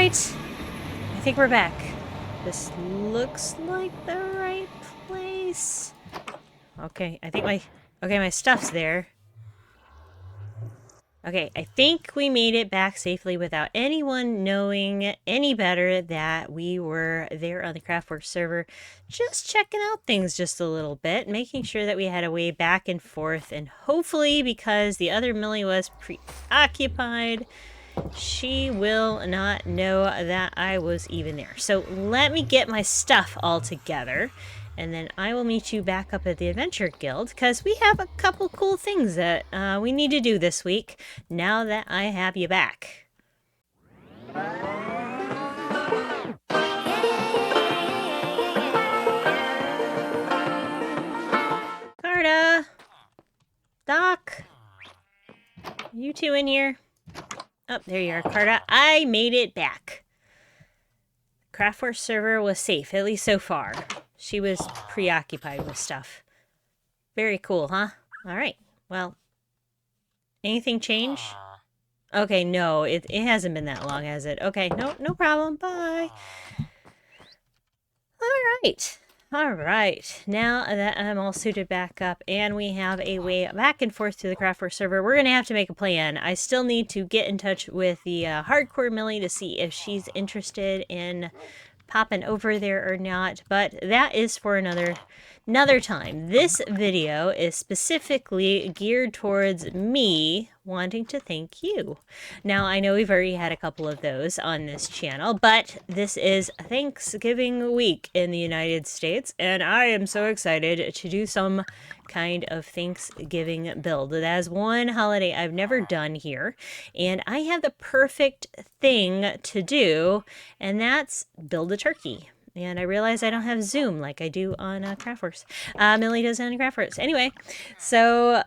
Alright. I think we're back. This looks like the right place. Okay, I think my stuff's there. Okay, I think we made it back safely without anyone knowing any better that we were there on the CraftWorks server, just checking out things just a little bit, making sure that we had a way back and forth, and hopefully, because the other Millie was preoccupied, she will not know that I was even there. So let me get my stuff all together, and then I will meet you back up at the Adventure Guild, because we have a couple cool things that we need to do this week, now that I have you back. Carta! Doc! You two in here? Oh, there you are, Carta. I made it back. CraftWorks server was safe, at least so far. She was preoccupied with stuff. Very cool, huh? Alright, well, anything change? Okay, no, it hasn't been that long, has it? Okay, no problem, bye. Alright, now that I'm all suited back up and we have a way back and forth to the CraftWorks server, we're going to have to make a plan. I still need to get in touch with the Hardcore Millie to see if she's interested in popping over there or not, but that is for another time. This video is specifically geared towards me wanting to thank you. Now, I know we've already had a couple of those on this channel, but this is Thanksgiving week in the United States, and I am so excited to do some kind of Thanksgiving build. That is one holiday I've never done here, and I have the perfect thing to do, and that's build a turkey. And I realize I don't have Zoom like I do on CraftWorks. Millie does on CraftWorks. Anyway, so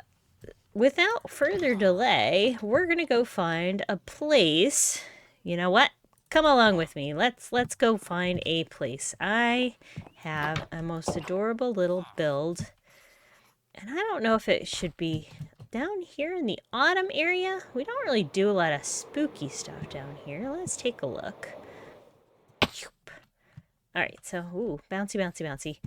without further delay, we're going to go find a place. You know what? Come along with me. Let's go find a place. I have a most adorable little build. And I don't know if it should be down here in the autumn area. We don't really do a lot of spooky stuff down here. Let's take a look. Alright, so, ooh, bouncy, bouncy, bouncy.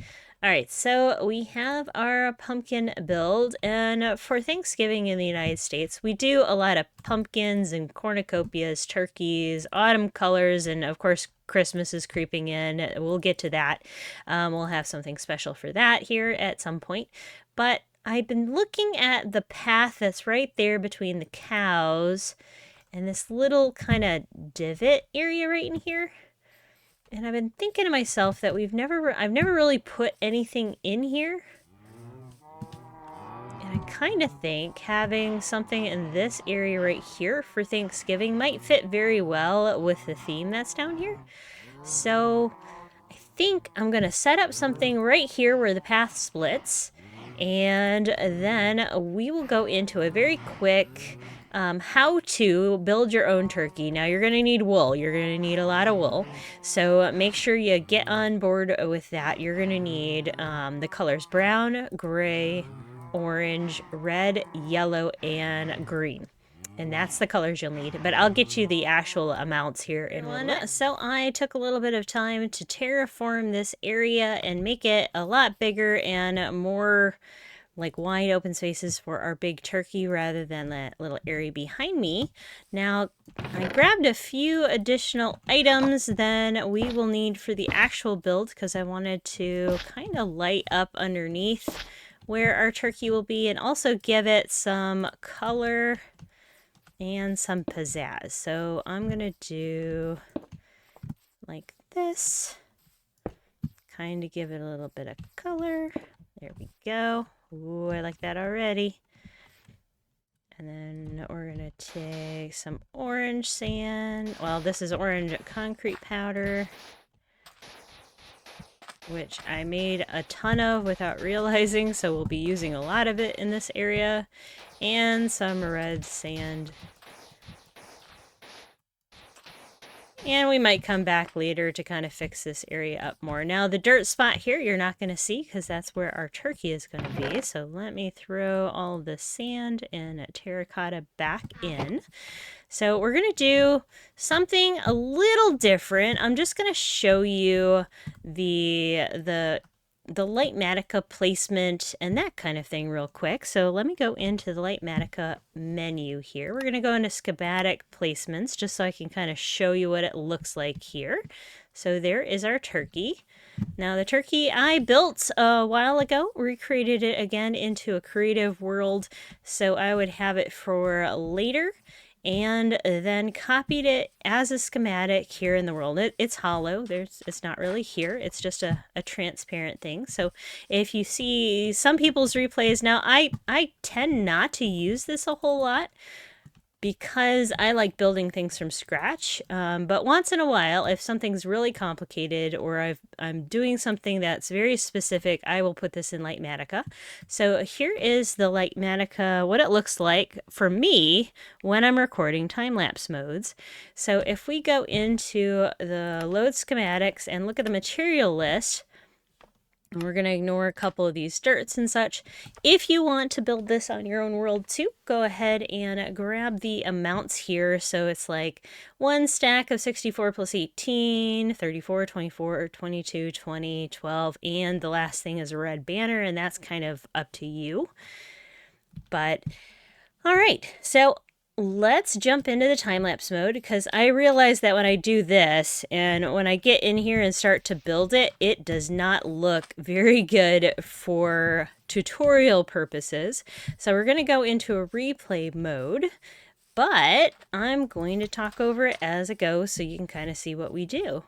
Alright, so we have our pumpkin build, and for Thanksgiving in the United States, we do a lot of pumpkins and cornucopias, turkeys, autumn colors, and of course, Christmas is creeping in. We'll get to that. We'll have something special for that here at some point. But I've been looking at the path that's right there between the cows and this little kind of divot area right in here. And I've been thinking to myself that I've never really put anything in here. And I kind of think having something in this area right here for Thanksgiving might fit very well with the theme that's down here. So I think I'm going to set up something right here where the path splits. And then we will go into a very quick how to build your own turkey. Now, you're going to need wool. You're going to need a lot of wool. So make sure you get on board with that. You're going to need the colors brown, gray, orange, red, yellow, and green. And that's the colors you'll need. But I'll get you the actual amounts here in one. So I took a little bit of time to terraform this area and make it a lot bigger and more like wide open spaces for our big turkey rather than that little area behind me. Now, I grabbed a few additional items than we will need for the actual build because I wanted to kind of light up underneath where our turkey will be and also give it some color and some pizzazz. So I'm gonna do like this, kind of give it a little bit of color. There we go. Ooh, I like that already. And then we're gonna take some orange sand. Well, this is orange concrete powder, which I made a ton of without realizing, so we'll be using a lot of it in this area. And some red sand. And we might come back later to kind of fix this area up more. Now the dirt spot here you're not going to see because that's where our turkey is going to be. So let me throw all the sand and terracotta back in. So we're going to do something a little different. I'm just going to show you the light Matica placement and that kind of thing real quick. So let me go into the light Matica menu here. We're going to go into schematic placements just so I can kind of show you what it looks like here. So there is our turkey. Now the turkey I built a while ago, recreated it again into a creative world so I would have it for later, and then copied it as a schematic here in the world. It's hollow. It's not really here. It's just a transparent thing. So if you see some people's replays now, I tend not to use this a whole lot because I like building things from scratch. But once in a while, if something's really complicated or I'm doing something that's very specific, I will put this in Light Matica. So here is the Light Matica, what it looks like for me when I'm recording time-lapse modes. So if we go into the load schematics and look at the material list, and we're going to ignore a couple of these dirts and such. If you want to build this on your own world too, go ahead and grab the amounts here. So it's like 1 stack of 64 plus 18, 34, 24, 22, 20, 12, and the last thing is a red banner, and that's kind of up to you. But all right, so let's jump into the time-lapse mode because I realize that when I do this and when I get in here and start to build it, it does not look very good for tutorial purposes. So we're going to go into a replay mode, but I'm going to talk over it as it goes so you can kind of see what we do.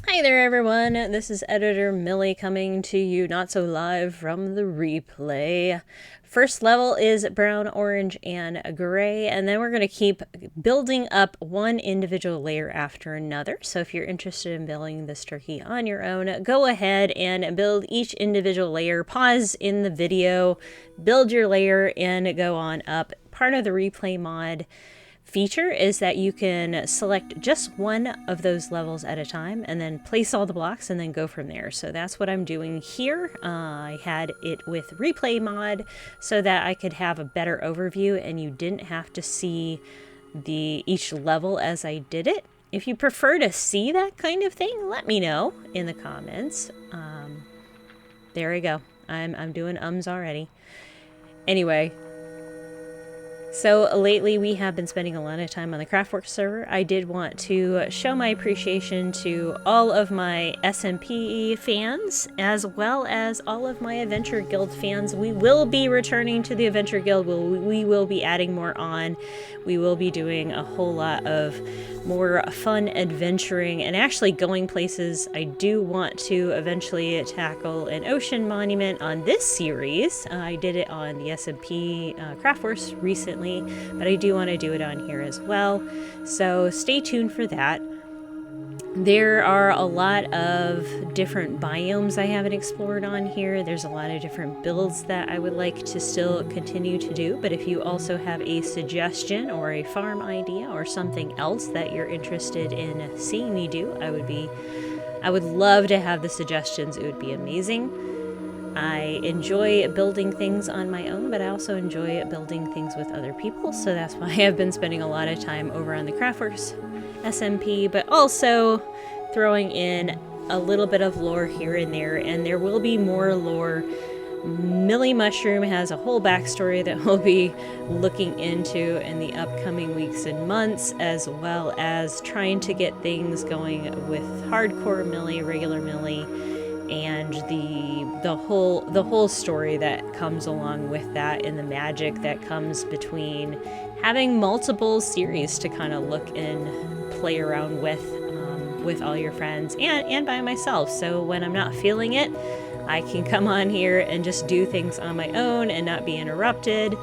Hi there everyone, this is Editor Millie coming to you not so live from the replay. First level is brown, orange, and gray, and then we're going to keep building up one individual layer after another. So if you're interested in building this turkey on your own, go ahead and build each individual layer. Pause in the video, build your layer, and go on up. Part of the replay mod feature is that you can select just one of those levels at a time and then place all the blocks and then go from there. So that's what I'm doing here. I had it with replay mod so that I could have a better overview and you didn't have to see each level as I did it. If you prefer to see that kind of thing, let me know in the comments. There we go. I'm doing ums already. Anyway, so lately we have been spending a lot of time on the CraftWorks server. I did want to show my appreciation to all of my SMP fans as well as all of my Adventure Guild fans. We will be returning to the Adventure Guild. We will be adding more on. We will be doing a whole lot of more fun adventuring and actually going places. I do want to eventually tackle an ocean monument on this series. I did it on the SMP CraftWorks recently, but I do want to do it on here as well. So stay tuned for that. There are a lot of different biomes I haven't explored on here. There's a lot of different builds that I would like to still continue to do, but if you also have a suggestion or a farm idea or something else that you're interested in seeing me do, I would love to have the suggestions. It would be amazing. I enjoy building things on my own, but I also enjoy building things with other people, so that's why I've been spending a lot of time over on the CraftWorks SMP, but also throwing in a little bit of lore here and there will be more lore. Millie Mushroom has a whole backstory that we'll be looking into in the upcoming weeks and months, as well as trying to get things going with Hardcore Millie, Regular Millie, and the whole story that comes along with that, and the magic that comes between having multiple series to kind of look and play around with all your friends and by myself. So when I'm not feeling it, I can come on here and just do things on my own and not be interrupted.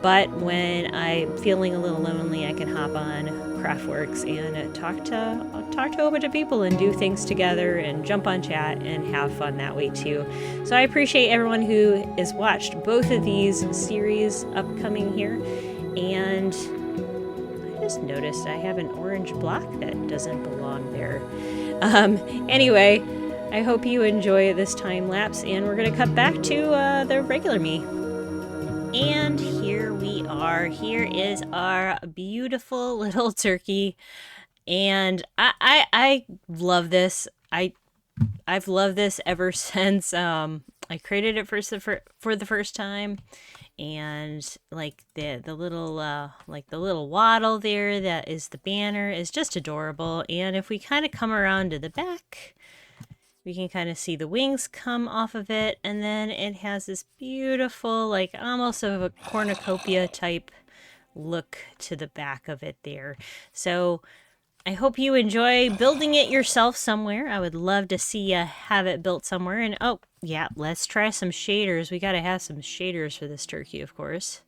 But when I'm feeling a little lonely, I can hop on CraftWorks and talk to a bunch of people and do things together and jump on chat and have fun that way too. So I appreciate everyone who has watched both of these series upcoming here, and I just noticed I have an orange block that doesn't belong there. Anyway, I hope you enjoy this time lapse, and we're gonna cut back to the regular me. And here we are. Here is our beautiful little turkey, and I love this. I've loved this ever since I created it for the first time, and like the little waddle there that is the banner is just adorable. And if we kind of come around to the back, we can kind of see the wings come off of it, and then it has this beautiful, like almost of a cornucopia type look to the back of it there. So I hope you enjoy building it yourself somewhere. I would love to see you have it built somewhere. And oh yeah, let's try some shaders. We got to have some shaders for this turkey, of course.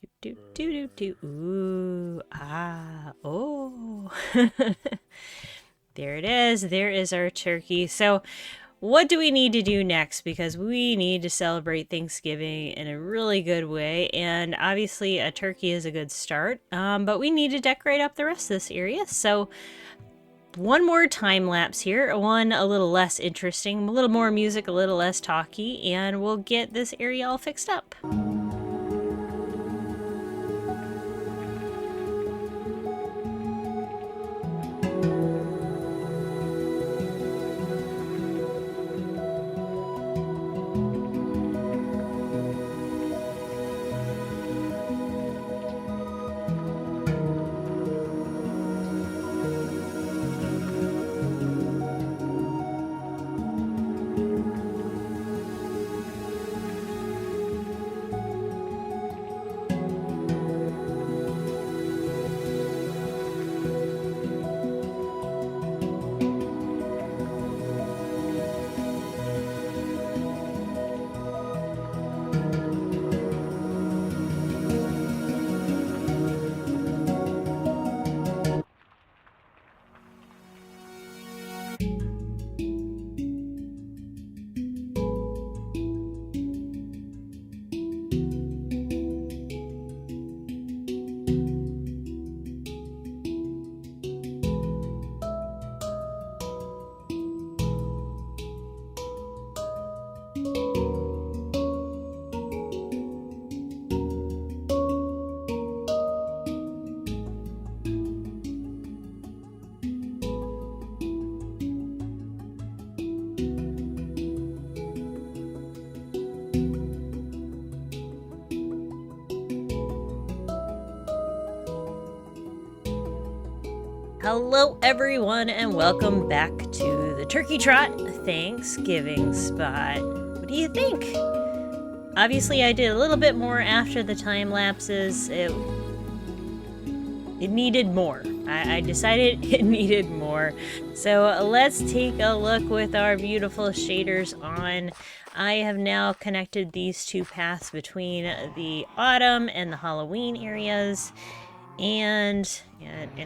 Do do do do do. Ooh, ah, oh. There it is. There is our turkey. So what do we need to do next? Because we need to celebrate Thanksgiving in a really good way. And obviously a turkey is a good start. But we need to decorate up the rest of this area. So one more time lapse here. One a little less interesting, a little more music, a little less talky, and we'll get this area all fixed up. Hello everyone, and welcome back to the Turkey Trot Thanksgiving spot. What do you think? Obviously I did a little bit more after the time lapses. It needed more. I decided it needed more. So let's take a look with our beautiful shaders on. I have now connected these two paths between the autumn and the Halloween areas, and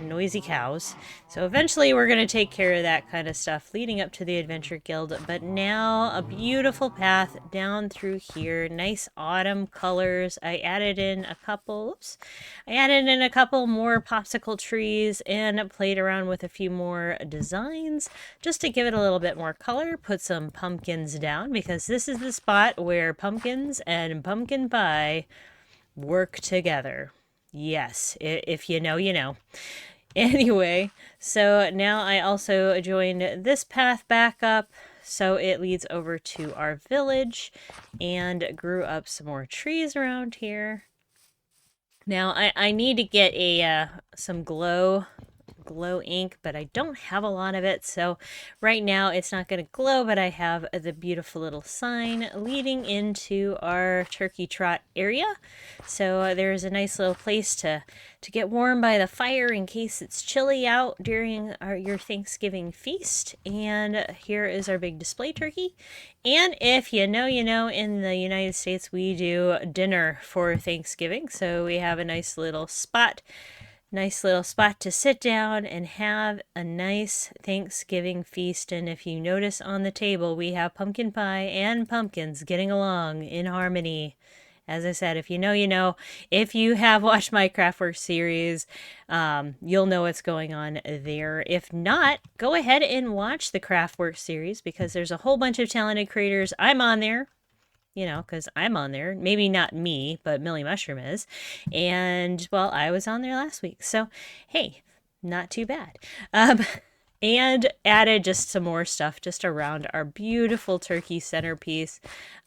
noisy cows. So eventually we're going to take care of that kind of stuff leading up to the Adventure Guild. But now a beautiful path down through here. Nice autumn colors. I added in a couple more popsicle trees and played around with a few more designs just to give it a little bit more color. Put some pumpkins down because this is the spot where pumpkins and pumpkin pie work together. Yes, if you know, you know. Anyway, so now I also joined this path back up, so it leads over to our village, and grew up some more trees around here. Now I need to get some glow ink, but I don't have a lot of it, so right now it's not going to glow, but I have the beautiful little sign leading into our Turkey Trot area. So there's a nice little place to get warm by the fire in case it's chilly out during your Thanksgiving feast. And here is our big display turkey. And if you know, you know, in the United States we do dinner for Thanksgiving, so we have a nice little spot to sit down and have a nice Thanksgiving feast. And if you notice on the table, we have pumpkin pie and pumpkins getting along in harmony as I said, if you know, you know. If you have watched my CraftWorks series, you'll know what's going on there. If not, go ahead and watch the CraftWorks series because there's a whole bunch of talented creators. I'm on there, you know, because I'm on there. Maybe not me, but Millie Mushroom is. And, well, I was on there last week. So, hey, not too bad. And added just some more stuff just around our beautiful turkey centerpiece.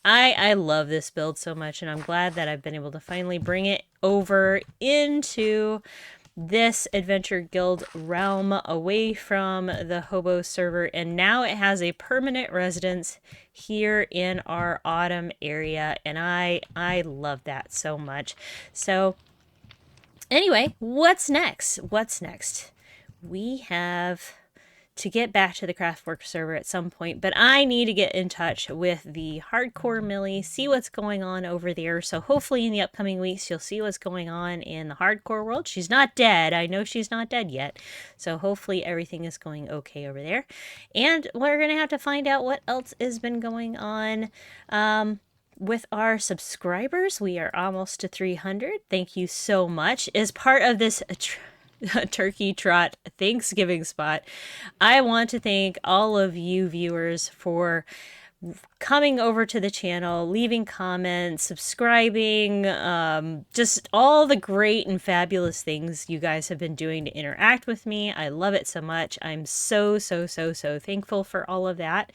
I love this build so much, and I'm glad that I've been able to finally bring it over into this Adventure Guild realm away from the Hobo server, and now it has a permanent residence here in our autumn area, and I love that so much. So anyway, what's next? What's next? We have to get back to the CraftWorks server at some point, but I need to get in touch with the hardcore Millie, see what's going on over there. So hopefully in the upcoming weeks, you'll see what's going on in the hardcore world. She's not dead. I know she's not dead yet. So hopefully everything is going okay over there. And we're going to have to find out what else has been going on with our subscribers. We are almost to 300. Thank you so much. As part of this Turkey Trot Thanksgiving spot, I want to thank all of you viewers for coming over to the channel, leaving comments, subscribing, just all the great and fabulous things you guys have been doing to interact with me. I love it so much. I'm so thankful for all of that.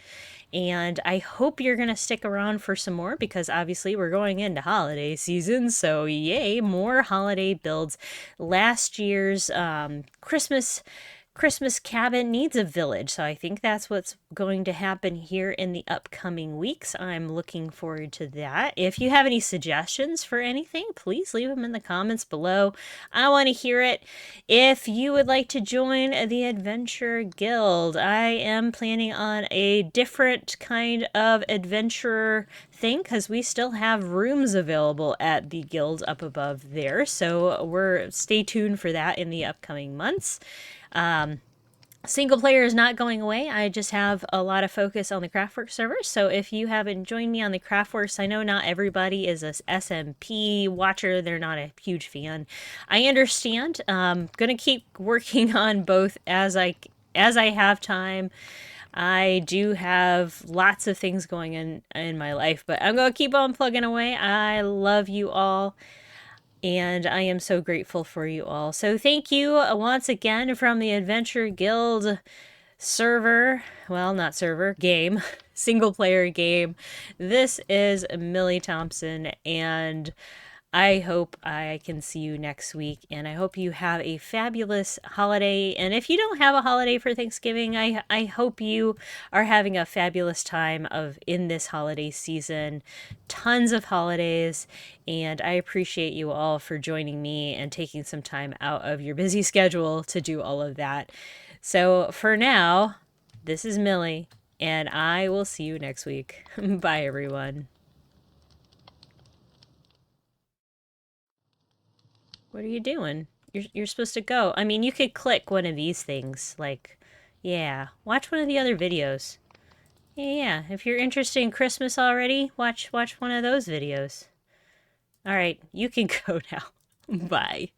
And I hope you're going to stick around for some more because obviously we're going into holiday season. So yay, more holiday builds. Last year's Christmas cabin needs a village, so I think that's what's going to happen here in the upcoming weeks. I'm looking forward to that. If you have any suggestions for anything, please leave them in the comments below. I want to hear it. If you would like to join the Adventure Guild, I am planning on a different kind of adventurer thing because we still have rooms available at the guild up above there, so stay tuned for that in the upcoming months. Single player is not going away. I just have a lot of focus on the CraftWorks server. So if you haven't joined me on the CraftWorks, I know not everybody is a SMP watcher. They're not a huge fan. I understand. Gonna keep working on both as I have time. I do have lots of things going in my life, but I'm gonna keep on plugging away. I love you all. And I am so grateful for you all. So thank you once again from the Adventure Guild server. Well, not server, game. Single player game. This is Millie Thompson, and I hope I can see you next week, and I hope you have a fabulous holiday. And if you don't have a holiday for Thanksgiving, I hope you are having a fabulous time in this holiday season. Tons of holidays, and I appreciate you all for joining me and taking some time out of your busy schedule to do all of that. So for now, this is Millie, and I will see you next week. Bye, everyone. What are you doing? You're supposed to go. I mean, you could click one of these things. Like, yeah. Watch one of the other videos. Yeah. If you're interested in Christmas already, watch one of those videos. All right. You can go now. Bye.